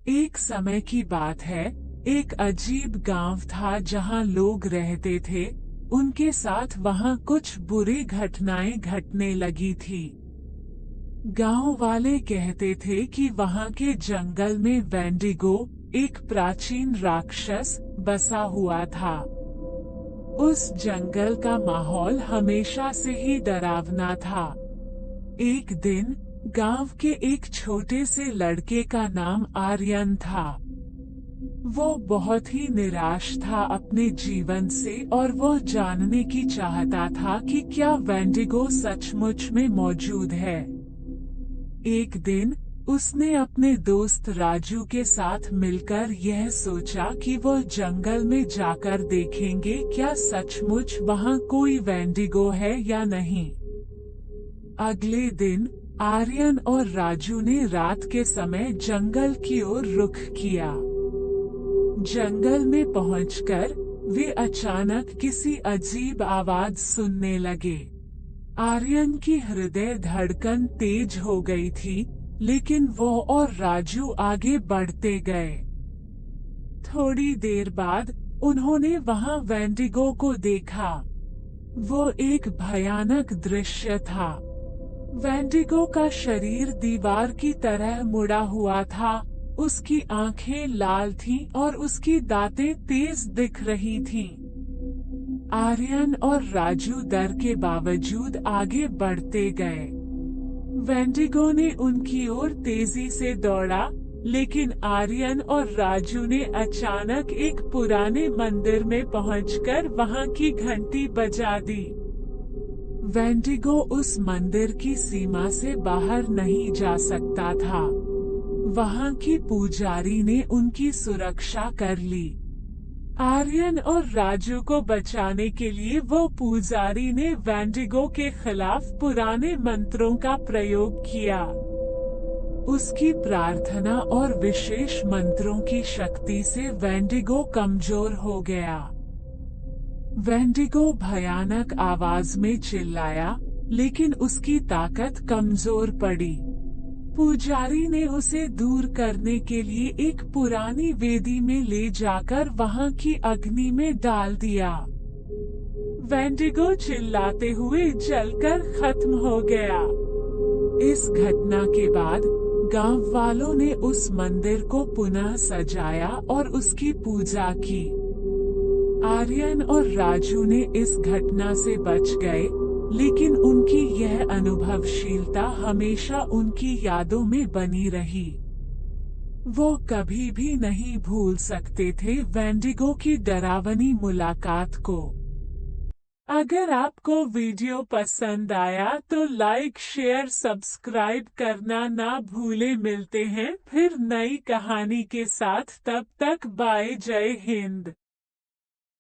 एक समय की बात है, एक अजीब गांव था जहां लोग रहते थे। उनके साथ वहां कुछ बुरी घटनाएं घटने लगी थी। गांव वाले कहते थे कि वहां के जंगल में वेंडिगो, एक प्राचीन राक्षस, बसा हुआ था। उस जंगल का माहौल हमेशा से ही डरावना था। एक दिन गांव के एक छोटे से लड़के का नाम आर्यन था। वो बहुत ही निराश था अपने जीवन से और वो जानने की चाहता था कि क्या वेंडिगो सचमुच में मौजूद है। एक दिन उसने अपने दोस्त राजू के साथ मिलकर यह सोचा कि वो जंगल में जाकर देखेंगे क्या सचमुच वहां कोई वेंडिगो है या नहीं। अगले दिन आर्यन और राजू ने रात के समय जंगल की ओर रुख किया। जंगल में पहुंचकर वे अचानक किसी अजीब आवाज सुनने लगे। आर्यन की हृदय धड़कन तेज हो गई थी, लेकिन वो और राजू आगे बढ़ते गए। थोड़ी देर बाद उन्होंने वहां वेंडिगो को देखा। वो एक भयानक दृश्य था। वेंडिगो का शरीर दीवार की तरह मुड़ा हुआ था, उसकी आंखें लाल थीं और उसकी दांतें तेज दिख रही थीं। आर्यन और राजू डर के बावजूद आगे बढ़ते गए। वेंडिगो ने उनकी ओर तेजी से दौड़ा, लेकिन आर्यन और राजू ने अचानक एक पुराने मंदिर में पहुंचकर वहां की घंटी बजा दी। वेंडिगो उस मंदिर की सीमा से बाहर नहीं जा सकता था। वहां की पुजारी ने उनकी सुरक्षा कर ली। आर्यन और राजू को बचाने के लिए वो पुजारी ने वेंडिगो के खिलाफ पुराने मंत्रों का प्रयोग किया। उसकी प्रार्थना और विशेष मंत्रों की शक्ति से वेंडिगो कमजोर हो गया। वेंडिगो भयानक आवाज में चिल्लाया, लेकिन उसकी ताकत कमजोर पड़ी। पुजारी ने उसे दूर करने के लिए एक पुरानी वेदी में ले जाकर वहां की अग्नि में डाल दिया। वेंडिगो चिल्लाते हुए जलकर खत्म हो गया। इस घटना के बाद गांव वालों ने उस मंदिर को पुनः सजाया और उसकी पूजा की। आर्यन और राजू ने इस घटना से बच गए, लेकिन उनकी यह अनुभवशीलता हमेशा उनकी यादों में बनी रही। वो कभी भी नहीं भूल सकते थे वेंडिगो की डरावनी मुलाकात को। अगर आपको वीडियो पसंद आया तो लाइक, शेयर, सब्सक्राइब करना ना भूलें। मिलते हैं फिर नई कहानी के साथ, तब तक बाय, जय हिंद।